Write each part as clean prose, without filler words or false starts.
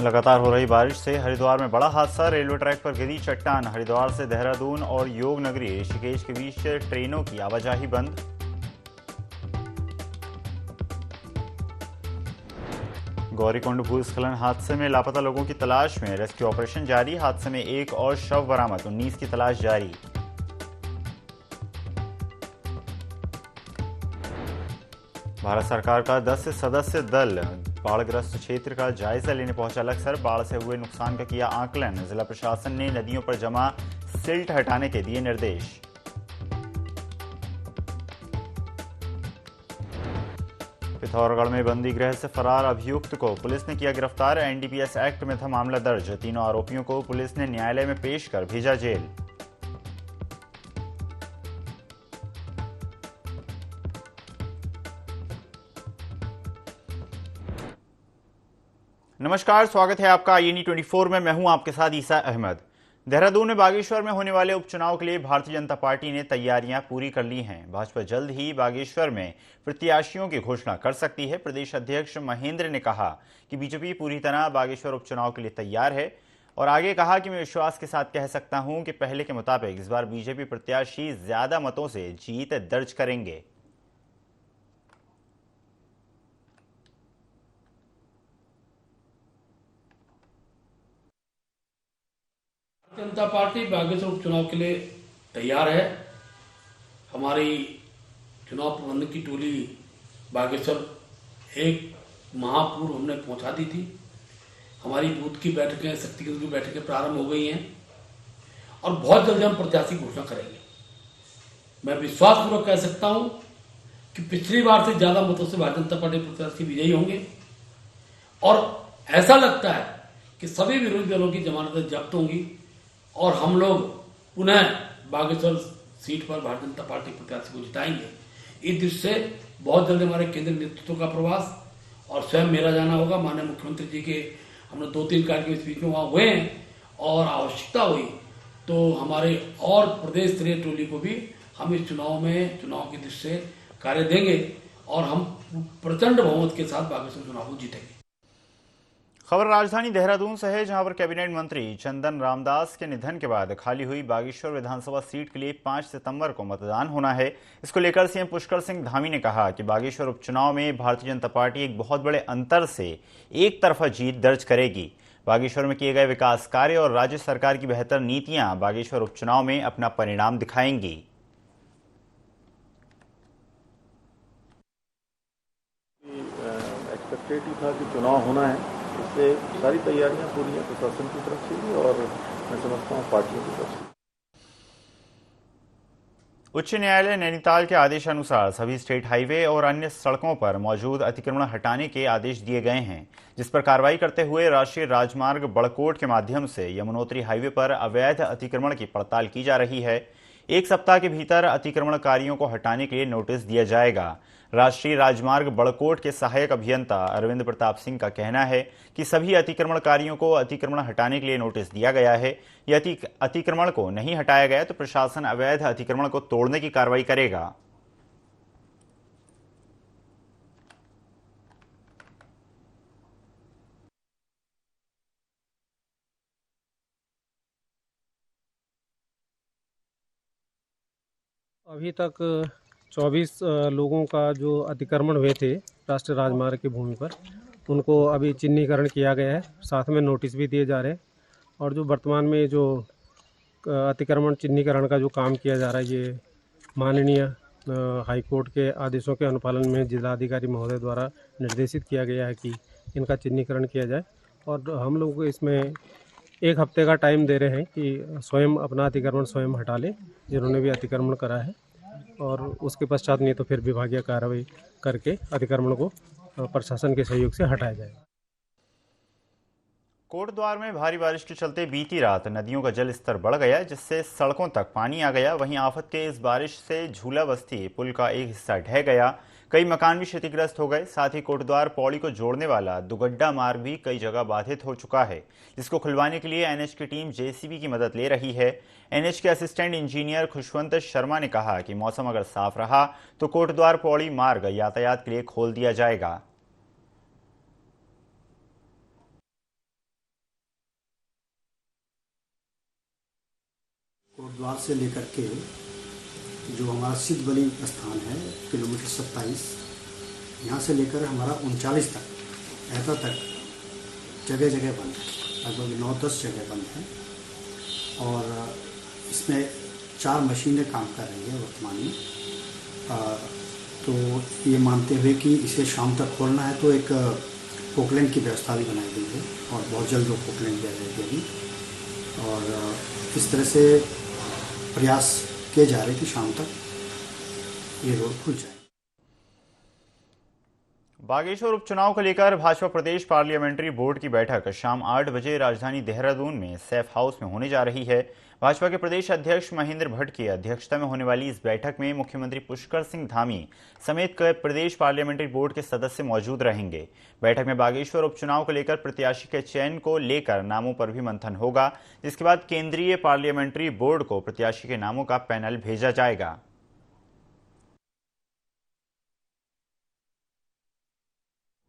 लगातार हो रही बारिश से हरिद्वार में बड़ा हादसा। रेलवे ट्रैक पर गिरी चट्टान। हरिद्वार से देहरादून और योग नगरी ऋषिकेश के बीच ट्रेनों की आवाजाही बंद। गौरीकुंड भूस्खलन हादसे में लापता लोगों की तलाश में रेस्क्यू ऑपरेशन जारी। हादसे में एक और शव बरामद, 19 की तलाश जारी। भारत सरकार का 10 सदस्य दल बाढ़ग्रस्त क्षेत्र का जायजा लेने पहुंचा लक्सर। बाढ़ से हुए नुकसान का किया आकलन। जिला प्रशासन ने नदियों पर जमा सिल्ट हटाने के दिए निर्देश। पिथौरागढ़ में बंदी गृह से फरार अभियुक्त को पुलिस ने किया गिरफ्तार। एनडीपीएस एक्ट में था मामला दर्ज। तीनों आरोपियों को पुलिस ने न्यायालय में पेश कर भेजा जेल। नमस्कार, स्वागत है आपका INE 24 में। मैं हूं आपके साथ ईसा अहमद। देहरादून में बागेश्वर में होने वाले उपचुनाव के लिए भारतीय जनता पार्टी ने तैयारियां पूरी कर ली हैं। भाजपा जल्द ही बागेश्वर में प्रत्याशियों की घोषणा कर सकती है। प्रदेश अध्यक्ष महेंद्र ने कहा कि बीजेपी पूरी तरह बागेश्वर उपचुनाव के लिए तैयार है और आगे कहा कि मैं विश्वास के साथ कह सकता हूं कि पहले के मुताबिक इस बार बीजेपी प्रत्याशी ज्यादा मतों से जीत दर्ज करेंगे। जनता पार्टी बागेश्वर उपचुनाव के लिए तैयार है। हमारी चुनाव प्रबंधन की टोली बागेश्वर एक माह पूर्व हमने पहुंचा दी थी। हमारी बूथ की बैठकें, शक्ति केंद्र की बैठकें प्रारंभ हो गई हैं और बहुत जल्द हम प्रत्याशी घोषणा करेंगे। मैं विश्वासपूर्वक कह सकता हूं कि पिछली बार से ज्यादा मतों से भारतीय जनता पार्टी प्रत्याशी विजयी होंगे और ऐसा लगता है कि सभी विरोधी दलों की जमानतें जब्त होंगी और हम लोग पुनः बागेश्वर सीट पर भारतीय जनता पार्टी प्रत्याशी को जिताएंगे। इस दृष्टि से बहुत जल्द हमारे केंद्रीय नेतृत्व का प्रवास और स्वयं मेरा जाना होगा। माननीय मुख्यमंत्री जी के हमने 2-3 कार्यक्रम इस बीच में वहां हुए हैं और आवश्यकता हुई तो हमारे और प्रदेश स्तरीय टोली को भी हम इस चुनाव की दृष्टि से कार्य देंगे और हम प्रचंड बहुमत के साथ बागेश्वर चुनाव को जीतेंगे। खबर राजधानी देहरादून से है, जहां पर कैबिनेट मंत्री चंदन रामदास के निधन के बाद खाली हुई बागेश्वर विधानसभा सीट के लिए 5 सितंबर को मतदान होना है। इसको लेकर सीएम पुष्कर सिंह धामी ने कहा कि बागेश्वर उपचुनाव में भारतीय जनता पार्टी एक बहुत बड़े अंतर से एक तरफा जीत दर्ज करेगी। बागेश्वर में किए गए विकास कार्य और राज्य सरकार की बेहतर नीतियां बागेश्वर उपचुनाव में अपना परिणाम दिखाएंगी। एक्सपेक्टेड था कि चुनाव होना है, इससे सारी तैयारियां पूरी हैं प्रशासन की तरफ से भी और मैं समझता हूं पार्टियों की तरफ से। उच्च न्यायालय नैनीताल के आदेशानुसार सभी स्टेट हाईवे और अन्य सड़कों पर मौजूद अतिक्रमण हटाने के आदेश दिए गए हैं, जिस पर कार्रवाई करते हुए राष्ट्रीय राजमार्ग बड़कोट के माध्यम से यमुनोत्री हाईवे पर अवैध अतिक्रमण की पड़ताल की जा रही है। 1 सप्ताह के भीतर अतिक्रमणकारियों को हटाने के लिए नोटिस दिया जाएगा। राष्ट्रीय राजमार्ग बड़कोट के सहायक अभियंता अरविंद प्रताप सिंह का कहना है कि सभी अतिक्रमणकारियों को अतिक्रमण हटाने के लिए नोटिस दिया गया है। यदि अतिक्रमण को नहीं हटाया गया तो प्रशासन अवैध अतिक्रमण को तोड़ने की कार्रवाई करेगा। अभी तक 24 लोगों का जो अतिक्रमण हुए थे राष्ट्रीय राजमार्ग की भूमि पर, उनको अभी चिन्हीकरण किया गया है। साथ में नोटिस भी दिए जा रहे हैं और जो वर्तमान में जो अतिक्रमण चिन्हीकरण का जो काम किया जा रहा है, ये माननीय हाईकोर्ट के आदेशों के अनुपालन में जिलाधिकारी महोदय द्वारा निर्देशित किया गया है कि इनका चिन्हीकरण किया जाए और हम लोग को इसमें 1 हफ्ते का टाइम दे रहे हैं कि स्वयं अपना अतिक्रमण स्वयं हटा लें जिन्होंने भी अतिक्रमण करा है और उसके पश्चात नहीं तो फिर विभागीय कार्रवाई करके अतिक्रमण को प्रशासन के सहयोग से हटाया जाएगा। कोटद्वार में भारी बारिश के चलते बीती रात नदियों का जल स्तर बढ़ गया, जिससे सड़कों तक पानी आ गया। वहीं आफत के इस बारिश से झूला बस्ती पुल का एक हिस्सा ढह गया, कई मकान भी क्षतिग्रस्त हो गए। साथ ही कोटद्वार पौड़ी को जोड़ने वाला दुगड्डा मार्ग भी कई जगह बाधित हो चुका है, जिसको खुलवाने के लिए एनएच की टीम जेसीबी की मदद ले रही है। एनएच के असिस्टेंट इंजीनियर खुशवंत शर्मा ने कहा कि मौसम अगर साफ रहा तो कोटद्वार पौड़ी मार्ग यातायात के लिए खोल दिया जाएगा। कोटद्वार से लेकर के जो हमारा सिद्ध बलि स्थान है किलोमीटर 27, यहाँ से लेकर हमारा 39 तक ऐसा तक जगह जगह बंद है, लगभग 9-10 जगह बंद है। और इसमें 4 मशीनें काम कर रही है वर्तमान में। तो ये मानते हुए कि इसे शाम तक खोलना है तो एक पोकलैंड की व्यवस्था भी बनाई गई है और बहुत जल्द वो पोकलैंड भी आ जाएगी। और इस तरह से प्रयास किए जा रहे हैं कि शाम तक ये रोड खुल जाए। बागेश्वर उपचुनाव को लेकर भाजपा प्रदेश पार्लियामेंट्री बोर्ड की बैठक शाम 8 बजे राजधानी देहरादून में सैफ हाउस में होने जा रही है। भाजपा के प्रदेश अध्यक्ष महेंद्र भट्ट की अध्यक्षता में होने वाली इस बैठक में मुख्यमंत्री पुष्कर सिंह धामी समेत कई प्रदेश पार्लियामेंट्री बोर्ड के सदस्य मौजूद रहेंगे। बैठक में बागेश्वर उपचुनाव को लेकर प्रत्याशी के चयन को लेकर नामों पर भी मंथन होगा, जिसके बाद केंद्रीय पार्लियामेंट्री बोर्ड को प्रत्याशी के नामों का पैनल भेजा जाएगा।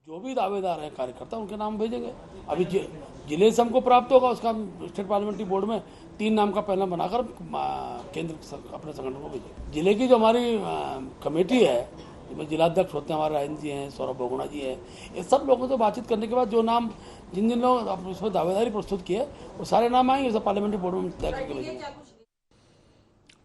जो भी दावेदार है कार्यकर्ता उनके नाम भेजेंगे। अभी जिले से हमको प्राप्त होगा, उसका स्टेट पार्लियामेंट्री बोर्ड में 3 नाम का पैनल बनाकर केंद्र अपने संगठन को भेजेंगे। जिले की जो हमारी कमेटी है, जिसमें जिलाध्यक्ष होते हैं हमारे राजन जी हैं, सौरभ बोगुणा जी हैं, ये सब लोगों से बातचीत करने के बाद जो नाम जिन जिन लोग उसमें दावेदारी प्रस्तुत किए वो सारे नाम आएंगे, सब पार्लियामेंट्री बोर्ड में तय करके भेजेंगे।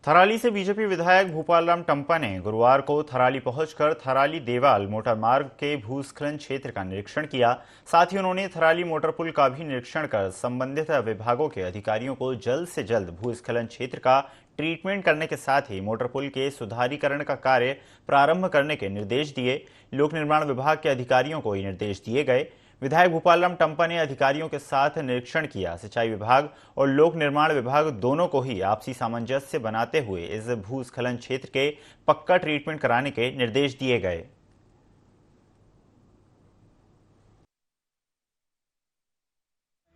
थराली से बीजेपी विधायक भूपाल राम टंपा ने गुरुवार को थराली पहुंचकर थराली देवाल मोटरमार्ग के भूस्खलन क्षेत्र का निरीक्षण किया। साथ ही उन्होंने थराली मोटर पुल का भी निरीक्षण कर संबंधित विभागों के अधिकारियों को जल्द से जल्द भूस्खलन क्षेत्र का ट्रीटमेंट करने के साथ ही मोटर पुल के सुधारीकरण का कार्य प्रारंभ करने के निर्देश दिए। लोक निर्माण विभाग के अधिकारियों को ये निर्देश दिए गए। विधायक भूपाल राम टंपा ने अधिकारियों के साथ निरीक्षण किया। सिंचाई विभाग और लोक निर्माण विभाग दोनों को ही आपसी सामंजस्य बनाते हुए इस भूस्खलन क्षेत्र के पक्का ट्रीटमेंट कराने के निर्देश दिए गए।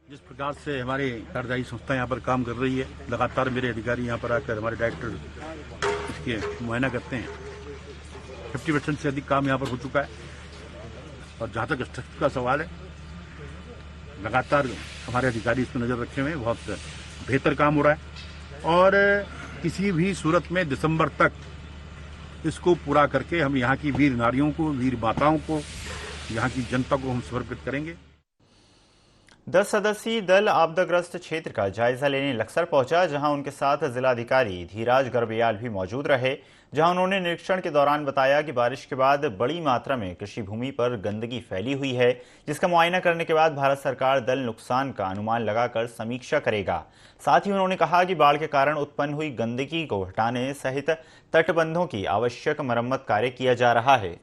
जिस प्रकार से हमारी कार्यदायी संस्था यहाँ पर काम कर रही है, लगातार मेरे अधिकारी यहाँ पर आकर हमारे डायरेक्टर इसके मुआयना करते हैं। 50% से अधिक काम यहाँ पर हो चुका है। और जहाँ तक स्ट्रक्चर का सवाल है, लगातार हमारे अधिकारी इस पर नजर रखे हुए हैं। बहुत बेहतर काम हो रहा है और किसी भी सूरत में दिसंबर तक इसको पूरा करके हम यहाँ की वीर नारियों को, वीर माताओं को, यहाँ की जनता को हम समर्पित करेंगे। 10 सदस्यीय दल आपदाग्रस्त क्षेत्र का जायजा लेने लक्सर पहुंचा, जहां उनके साथ जिलाधिकारी धीराज गर्बयाल भी मौजूद रहे। जहां उन्होंने निरीक्षण के दौरान बताया कि बारिश के बाद बड़ी मात्रा में कृषि भूमि पर गंदगी फैली हुई है, जिसका मुआयना करने के बाद भारत सरकार दल नुकसान का अनुमान लगाकर समीक्षा करेगा। साथ ही उन्होंने कहा कि बाढ़ के कारण उत्पन्न हुई गंदगी को हटाने सहित तटबंधों की आवश्यक मरम्मत कार्य किया जा रहा है।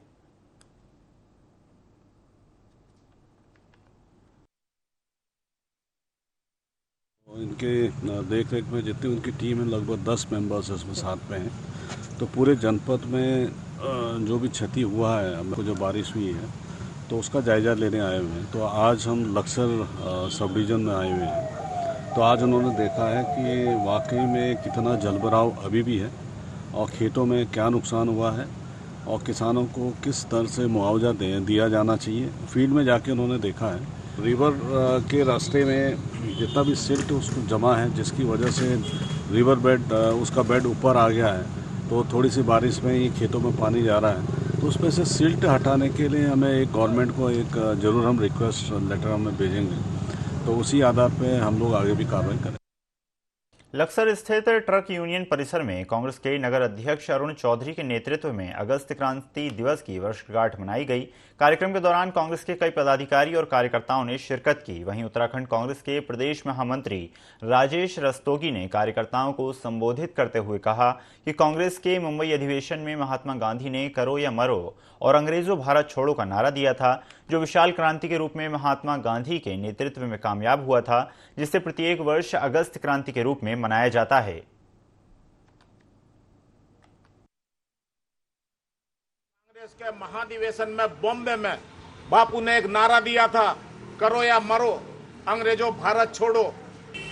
इनके देख रेख में जितनी उनकी टीम है, लगभग 10 मेंबर्स इसमें साथ में हैं। तो पूरे जनपद में जो भी क्षति हुआ है, हमको जो बारिश हुई है, तो उसका जायजा लेने आए हुए हैं। तो आज हम लक्सर सब डिवीजन में आए हुए हैं। तो आज उन्होंने देखा है कि वाकई में कितना जलभराव अभी भी है और खेतों में क्या नुकसान हुआ है और किसानों को किस तरह से मुआवजा दिया जाना चाहिए। फील्ड में जाके उन्होंने देखा है रिवर के रास्ते में जितना भी सिल्ट उसको जमा है, जिसकी वजह से रिवर बेड उसका बेड ऊपर आ गया है। तो थोड़ी सी बारिश में ही खेतों में पानी जा रहा है, तो उसमें से सिल्ट हटाने के लिए हमें एक गवर्नमेंट को एक ज़रूर हम रिक्वेस्ट लेटर हमें भेजेंगे। तो उसी आधार पे हम लोग आगे भी कार्रवाई करें। लक्सर स्थित ट्रक यूनियन परिसर में कांग्रेस के नगर अध्यक्ष अरुण चौधरी के नेतृत्व में अगस्त क्रांति दिवस की वर्षगांठ मनाई गई। कार्यक्रम के दौरान कांग्रेस के कई पदाधिकारी और कार्यकर्ताओं ने शिरकत की। वहीं उत्तराखंड कांग्रेस के प्रदेश महामंत्री राजेश रस्तोगी ने कार्यकर्ताओं को संबोधित करते हुए कहा कि कांग्रेस के मुंबई अधिवेशन में महात्मा गांधी ने करो या मरो और अंग्रेजों भारत छोड़ो का नारा दिया था, जो विशाल क्रांति के रूप में महात्मा गांधी के नेतृत्व में कामयाब हुआ था, जिसे प्रत्येक वर्ष अगस्त क्रांति के रूप में मनाया जाता है। कांग्रेस के महाधिवेशन में बॉम्बे में बापू ने एक नारा दिया था, करो या मरो अंग्रेजों भारत छोड़ो।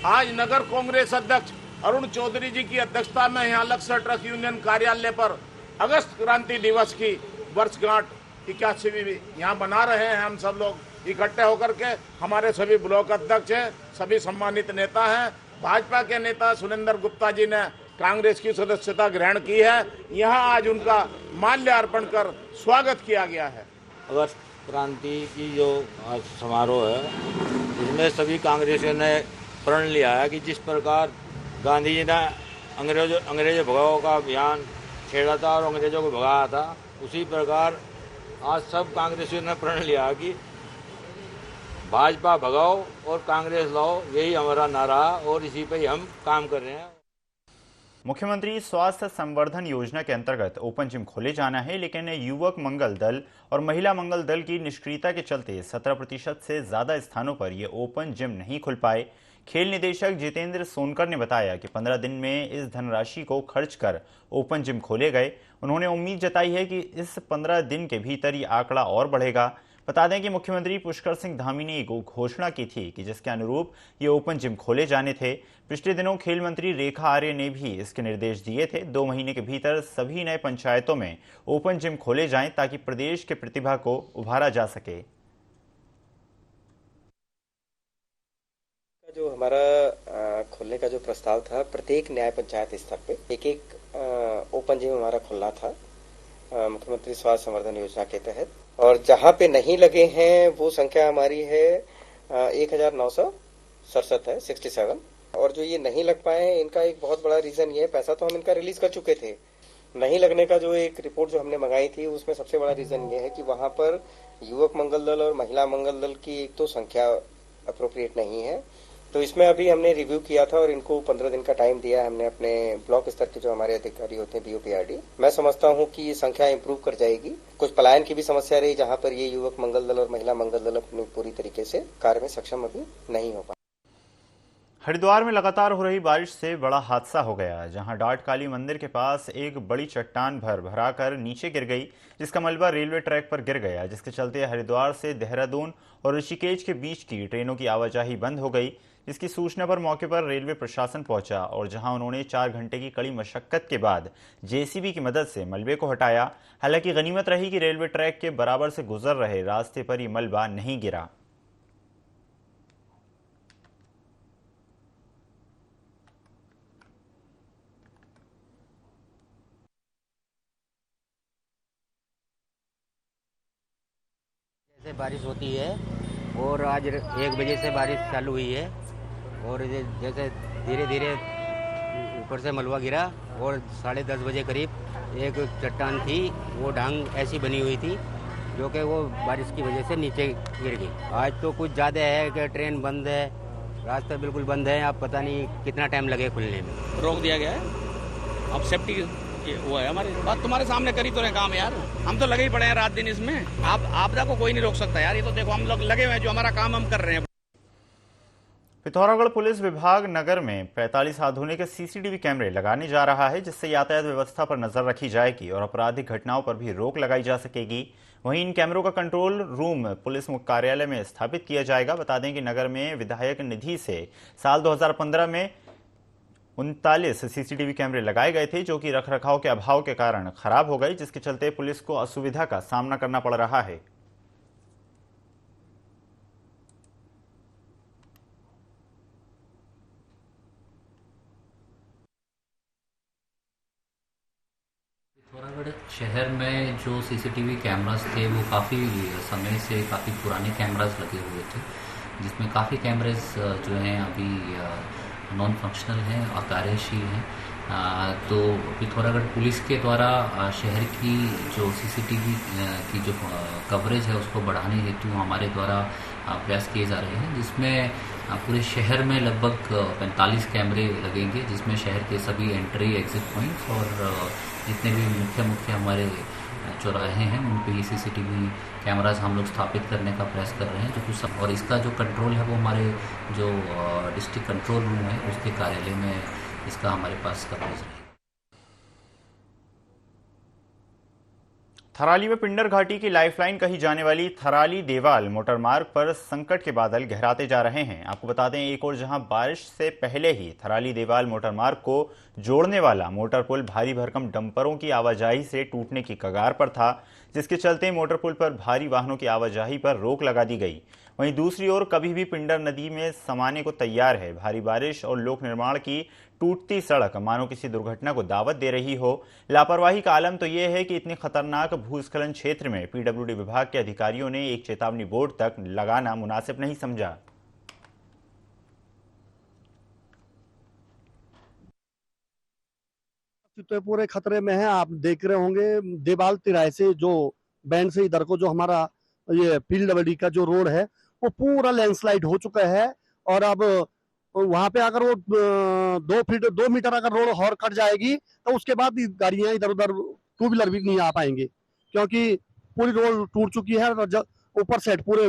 आज नगर कांग्रेस अध्यक्ष अरुण चौधरी जी की अध्यक्षता में यहाँ लक्सर ट्रक यूनियन कार्यालय पर अगस्त क्रांति दिवस की वर्षगांठ 81वीं यहाँ बना रहे हैं। हम सब लोग इकट्ठे होकर के, हमारे सभी ब्लॉक अध्यक्ष हैं, सभी सम्मानित नेता हैं, भाजपा के नेता सुरेंद्र गुप्ता जी ने कांग्रेस की सदस्यता ग्रहण की है। यहाँ आज उनका माल्यार्पण कर स्वागत किया गया है। अगस्त क्रांति की जो आज समारोह है, इसमें सभी कांग्रेसियों ने प्रण लिया है कि जिस प्रकार गांधी जी ने अंग्रेजों भगाओ का अभियान छेड़ा था और अंग्रेजों को भगाया था, उसी प्रकार आज सब कांग्रेसियों ने प्रण लिया कि भाजपा भगाओ और कांग्रेस लाओ, यही हमारा नारा है और इसी पे ही हम काम कर रहे हैं। मुख्यमंत्री स्वास्थ्य संवर्धन योजना के अंतर्गत ओपन जिम खोले जाना है, लेकिन युवक मंगल दल और महिला मंगल दल की निष्क्रियता के चलते 17% से ज्यादा स्थानों पर ये ओपन जिम नहीं खुल पाए। खेल निदेशक जितेंद्र सोनकर ने बताया कि 15 दिन में इस धनराशि को खर्च कर ओपन जिम खोले गए। उन्होंने उम्मीद जताई है कि इस 15 दिन के भीतर ये आंकड़ा और बढ़ेगा। बता दें कि मुख्यमंत्री पुष्कर सिंह धामी ने एक घोषणा की थी कि जिसके अनुरूप ये ओपन जिम खोले जाने थे। पिछले दिनों खेल मंत्री रेखा आर्य ने भी इसके निर्देश दिए थे। 2 महीने के भीतर सभी नए पंचायतों में ओपन जिम खोले जाएं ताकि प्रदेश के प्रतिभा को उभारा जा सके। जो हमारा खोलने का जो प्रस्ताव था, प्रत्येक न्याय पंचायत स्तर पे एक ओपन जिम हमारा खुलना था मुख्यमंत्री स्वास्थ्य संवर्धन योजना के तहत। और जहां पे नहीं लगे हैं वो संख्या हमारी है 1967 है, 67। और जो ये नहीं लग पाए हैं, इनका एक बहुत बड़ा रीजन ये है, पैसा तो हम इनका रिलीज कर चुके थे, नहीं लगने का जो एक रिपोर्ट जो हमने मंगाई थी उसमें सबसे बड़ा रीजन ये है कि वहां पर युवक मंगल दल और महिला मंगल दल की एक तो संख्या अप्रोप्रिएट नहीं है। तो इसमें अभी हमने रिव्यू किया था और इनको 15 दिन का टाइम दिया है हमने अपने ब्लॉक स्तर के जो हमारे अधिकारी होते हैं BOPRD। मैं समझता हूं कि ये संख्या इंप्रूव कर जाएगी। कुछ पलायन की भी समस्या रही जहां पर ये युवक मंगल दल और महिला मंगल दल अपनी पूरी तरीके से कार्य में सक्षम अभी नहीं हो पाए। हरिद्वार में लगातार हो रही बारिश से बड़ा हादसा हो गया, जहां डाट काली मंदिर के पास एक बड़ी चट्टान भरा नीचे गिर गई, जिसका मलबा रेलवे ट्रैक पर गिर गया, जिसके चलते हरिद्वार से देहरादून और ऋषिकेश के बीच की ट्रेनों की आवाजाही बंद हो गई। इसकी सूचना पर मौके पर रेलवे प्रशासन पहुंचा और जहां उन्होंने 4 घंटे की कड़ी मशक्कत के बाद JCB की मदद से मलबे को हटाया। हालांकि गनीमत रही कि रेलवे ट्रैक के बराबर से गुजर रहे रास्ते पर ये मलबा नहीं गिरा। जैसे बारिश होती है और आज 1 बजे से बारिश चालू हुई है और जैसे धीरे धीरे ऊपर से मलबा गिरा और 10:30 बजे करीब एक चट्टान थी, वो ढांग ऐसी बनी हुई थी जो कि वो बारिश की वजह से नीचे गिर गई। आज तो कुछ ज़्यादा है कि ट्रेन बंद है, रास्ते बिल्कुल बंद है, आप पता नहीं कितना टाइम लगे खुलने में। रोक दिया गया है। अब सेफ्टी वो है हमारी बात तुम्हारे सामने करी तो रहे काम यार, हम तो लगे ही पड़े हैं रात दिन इसमें। आप आपदा को कोई नहीं रोक सकता यार, ये तो देखो हम लोग लगे हुए हैं, जो हमारा काम हम कर रहे हैं। पिथौरागढ़ पुलिस विभाग नगर में 45 आधुनिक CCTV कैमरे लगाने जा रहा है, जिससे यातायात व्यवस्था पर नजर रखी जाएगी और आपराधिक घटनाओं पर भी रोक लगाई जा सकेगी। वहीं इन कैमरों का कंट्रोल रूम पुलिस मुख्य कार्यालय में स्थापित किया जाएगा। बता दें कि नगर में विधायक निधि से साल 2015 में 39 CCTV कैमरे लगाए गए थे, जो कि रखरखाव के अभाव के कारण खराब हो गए, जिसके चलते पुलिस को असुविधा का सामना करना पड़ रहा है। पिथौरागढ़ शहर में जो CCTV कैमरास थे वो काफ़ी समय से काफ़ी पुराने कैमरास लगे हुए थे, जिसमें काफ़ी कैमरेज जो हैं अभी नॉन फंक्शनल हैं, अकार्यशील हैं। तो पिथौरागढ़ पुलिस के द्वारा शहर की जो CCTV की जो कवरेज है उसको बढ़ाने हेतु हमारे द्वारा प्रयास किए जा रहे हैं, जिसमें पूरे शहर में लगभग 45 कैमरे लगेंगे, जिसमें शहर के सभी एंट्री एग्जिट पॉइंट्स और जितने भी मुख्य हमारे चौराहे हैं उन पे CCTV कैमराज हम लोग स्थापित करने का प्रयास कर रहे हैं। जो कुछ और इसका जो कंट्रोल है वो हमारे जो डिस्ट्रिक्ट कंट्रोल रूम है उसके कार्यालय में इसका हमारे पास कवरेज है। थराली में पिंडर घाटी की लाइफलाइन कही जाने वाली थराली देवाल मोटरमार्ग पर संकट के बादल गहराते जा रहे हैं। आपको बता दें, एक और जहां बारिश से पहले ही थराली देवाल मोटरमार्ग को जोड़ने वाला मोटर पुल भारी भरकम डंपरों की आवाजाही से टूटने की कगार पर था, जिसके चलते मोटर पुल पर भारी वाहनों की आवाजाही पर रोक लगा दी गई। वहीं दूसरी ओर कभी भी पिंडर नदी में समाने को तैयार है। भारी बारिश और लोक निर्माण की टूटती सड़क मानो किसी दुर्घटना को दावत दे रही हो। लापरवाही का आलम तो ये है कि इतनी खतरनाक भूस्खलन क्षेत्र में पीडब्ल्यूडी विभाग के अधिकारियों ने एक चेतावनी बोर्ड तक लगाना मुनासिब नहीं समझा। तो पूरे खतरे में है। आप देख रहे होंगे देवाल तिराहे से जो बैंड से इधर को जो हमारा ये पीडब्ल्यूडी का जो रोड है वो पूरा लैंडस्लाइड हो चुका है। और अब वहां पे अगर वो 2 मीटर अगर रोड और कट जाएगी तो उसके बाद गाड़ियां इधर उधर टू व्हीलर भी नहीं आ पाएंगे, क्योंकि पूरी रोड टूट चुकी है। और ऊपर साइड पूरे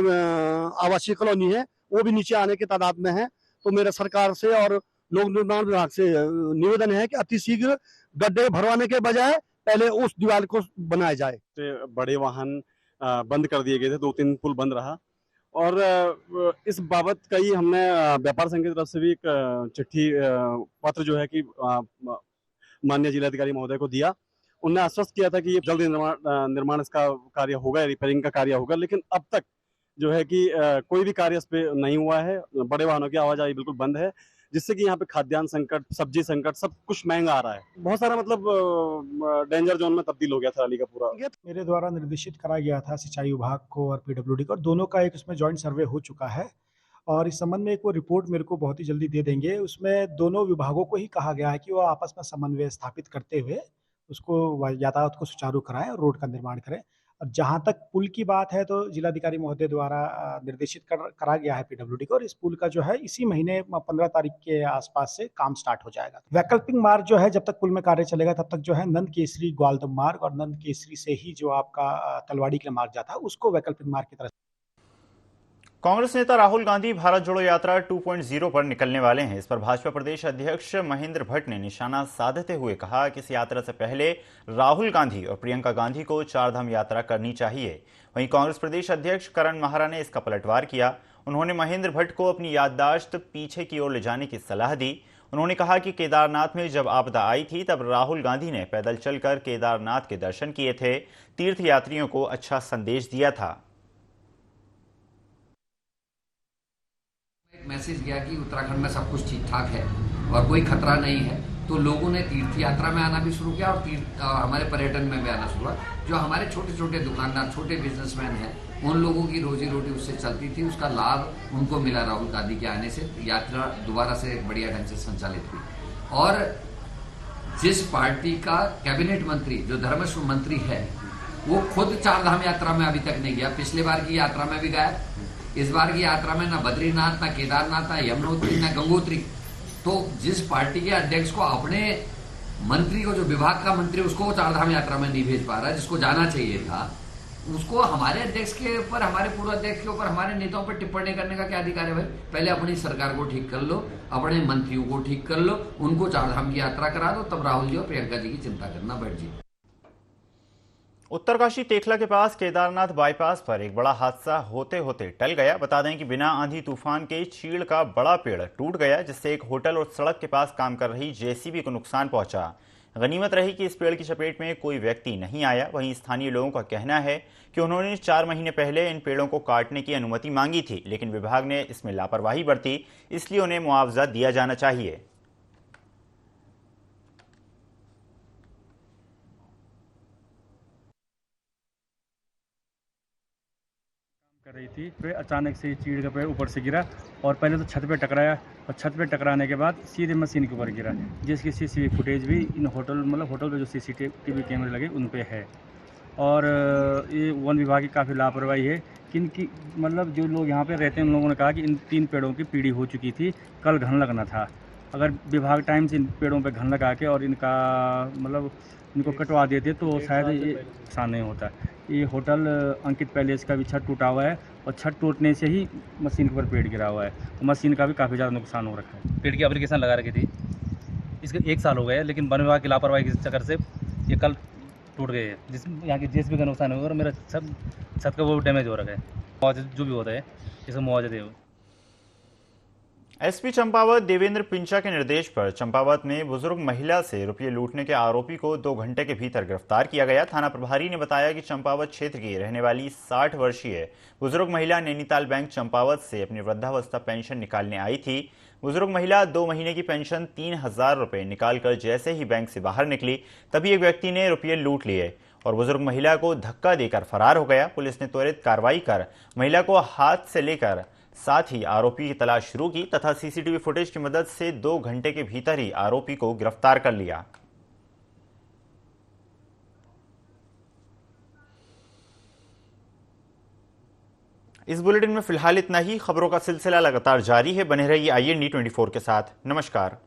आवासीय कॉलोनी है वो भी नीचे आने की तादाद में है। तो मेरे सरकार से और लोक निर्माण विभाग से निवेदन है कि अतिशीघ्र गड्ढे भरवाने के बजाय पहले उस दीवार को बनाया जाए। बड़े वाहन बंद कर दिए गए थे, 2-3 पुल बंद रहा। और इस बाबत कई हमने व्यापार संघ की तरफ से भी एक चिट्ठी पत्र जो है कि माननीय जिलाधिकारी महोदय को दिया। उन्होंने आश्वस्त किया था कि ये जल्द निर्माण इसका कार्य होगा, रिपेयरिंग का कार्य होगा, लेकिन अब तक जो है कि कोई भी कार्य इस पे नहीं हुआ है। बड़े वाहनों की आवाजाही बिल्कुल बंद है, जिससे कि यहाँ पे खाद्यान्न संकट, सब्जी संकट, सब कुछ महंगा आ रहा है। बहुत सारा मतलब डेंजर जोन में तब्दील हो गया था अली का पूरा। मेरे द्वारा निर्देशित कराया गया था सिंचाई विभाग को और पीडब्ल्यूडी को, दोनों का एक उसमें जॉइंट सर्वे हो चुका है और इस संबंध में एक वो रिपोर्ट मेरे को बहुत ही जल्दी दे देंगे। उसमें दोनों विभागों को ही कहा गया है कि वो आपस में समन्वय स्थापित करते हुए उसको यातायात को सुचारू कराएं और रोड का निर्माण करें। और जहां तक पुल की बात है तो जिलाधिकारी महोदय द्वारा निर्देशित करा गया है पीडब्ल्यूडी को, और इस पुल का जो है इसी महीने 15 तारीख के आसपास से काम स्टार्ट हो जाएगा। वैकल्पिक मार्ग जो है जब तक पुल में कार्य चलेगा तब तक जो है नंद केसरी ग्वालदम मार्ग और नंद केसरी से ही जो आपका तलवाड़ी के लिए मार्ग जाता है उसको वैकल्पिक मार्ग की तरह। कांग्रेस नेता राहुल गांधी भारत जोड़ो यात्रा 2.0 पर निकलने वाले हैं। इस पर भाजपा प्रदेश अध्यक्ष महेंद्र भट्ट ने निशाना साधते हुए कहा कि इस यात्रा से पहले राहुल गांधी और प्रियंका गांधी को चारधाम यात्रा करनी चाहिए। वहीं कांग्रेस प्रदेश अध्यक्ष करण माहरा ने इसका पलटवार किया। उन्होंने महेंद्र भट्ट को अपनी याददाश्त पीछे की ओर ले जाने की सलाह दी। उन्होंने कहा कि केदारनाथ में जब आपदा आई थी तब राहुल गांधी ने पैदल चलकर केदारनाथ के दर्शन किए थे, तीर्थयात्रियों को अच्छा संदेश दिया था। मैसेज गया कि उत्तराखंड में सब कुछ ठीक ठाक है और कोई खतरा नहीं है, तो लोगों ने तीर्थ यात्रा में आना भी शुरू किया और हमारे पर्यटन में भी आना शुरू हुआ। जो हमारे छोटे छोटे दुकानदार, छोटे बिजनेसमैन हैं, उन लोगों की रोजी रोटी उससे चलती थी, उसका लाभ उनको मिला राहुल गांधी के आने से। यात्रा दोबारा से बढ़िया ढंग से संचालित हुई। और जिस पार्टी का कैबिनेट मंत्री जो धर्मेश्वर मंत्री है वो खुद चारधाम यात्रा में अभी तक नहीं गया, पिछले बार की यात्रा में भी गया, इस बार की यात्रा में ना बद्रीनाथ, ना केदारनाथ, ना यमुनोत्री, ना गंगोत्री। तो जिस पार्टी के अध्यक्ष को अपने मंत्री को, जो विभाग का मंत्री, उसको चारधाम यात्रा में नहीं भेज पा रहा, जिसको जाना चाहिए था, उसको हमारे अध्यक्ष के ऊपर, हमारे पूर्व अध्यक्ष के ऊपर, हमारे नेताओं पर टिप्पणी करने का क्या अधिकार है भाई? पहले अपनी सरकार को ठीक कर लो, अपने मंत्रियों को ठीक कर लो, उनको चारधाम की यात्रा करा दो, तब राहुल जी और प्रियंका जी की चिंता करना बैठ जी। उत्तरकाशी तेखला के पास केदारनाथ बाईपास पर एक बड़ा हादसा होते होते टल गया। बता दें कि बिना आंधी तूफान के चीड़ का बड़ा पेड़ टूट गया, जिससे एक होटल और सड़क के पास काम कर रही जेसीबी को नुकसान पहुंचा। गनीमत रही कि इस पेड़ की चपेट में कोई व्यक्ति नहीं आया। वहीं स्थानीय लोगों का कहना है कि उन्होंने 4 महीने पहले इन पेड़ों को काटने की अनुमति मांगी थी, लेकिन विभाग ने इसमें लापरवाही बरती, इसलिए उन्हें मुआवजा दिया जाना चाहिए। कर रही थी, फिर अचानक से चीड़ का पेड़ ऊपर से गिरा और पहले तो छत पे टकराया और छत पे टकराने के बाद सीधे मशीन के ऊपर गिरा, जिसकी सीसीटीवी फुटेज भी इन होटल पे जो सीसीटीवी कैमरे लगे उन पे है। और ये वन विभाग की काफ़ी लापरवाही है। किनकी मतलब जो लोग यहाँ पे रहते हैं उन लोगों ने कहा कि इन 3 पेड़ों की पीढ़ी हो चुकी थी, कल घन लगना था। अगर विभाग टाइम से इन पेड़ों पे घन लगा के और इनका मतलब इनको कटवा देते तो शायद ये नुकसान नहीं होता। ये होटल अंकित पैलेस का भी छत टूटा हुआ है और छत टूटने से ही मशीन के ऊपर पेड़ गिरा हुआ है और मशीन का भी काफ़ी ज़्यादा नुकसान हो रखा है। पेड़ की एप्लीकेशन लगा रखी थी, इसके 1 साल हो गए, लेकिन वन विभाग की लापरवाही के चक्कर से ये कल टूट गए हैं, जिस यहाँ की जेसीबी का नुकसान हुआ और मेरा छत का वो डैमेज हो रखा है। मुआवजा जो भी होता है इसका मुआवजा दे। एसपी चंपावत देवेंद्र पिंचा के निर्देश पर चंपावत में बुजुर्ग महिला से रुपये लूटने के आरोपी को 2 घंटे के भीतर गिरफ्तार किया गया। थाना प्रभारी ने बताया कि चंपावत क्षेत्र की रहने वाली 60 वर्षीय बुजुर्ग महिला नैनीताल बैंक चंपावत से अपनी वृद्धावस्था पेंशन निकालने आई थी। बुजुर्ग महिला 2 महीने की पेंशन 3000 रुपये निकालकर जैसे ही बैंक से बाहर निकली तभी एक व्यक्ति ने रुपये लूट लिए और बुजुर्ग महिला को धक्का देकर फरार हो गया। पुलिस ने त्वरित कार्रवाई कर महिला को हाथ से लेकर साथ ही आरोपी की तलाश शुरू की तथा सीसीटीवी फुटेज की मदद से 2 घंटे के भीतर ही आरोपी को गिरफ्तार कर लिया। इस बुलेटिन में फिलहाल इतना ही। खबरों का सिलसिला लगातार जारी है। बने रहिए IND 24 के साथ। नमस्कार।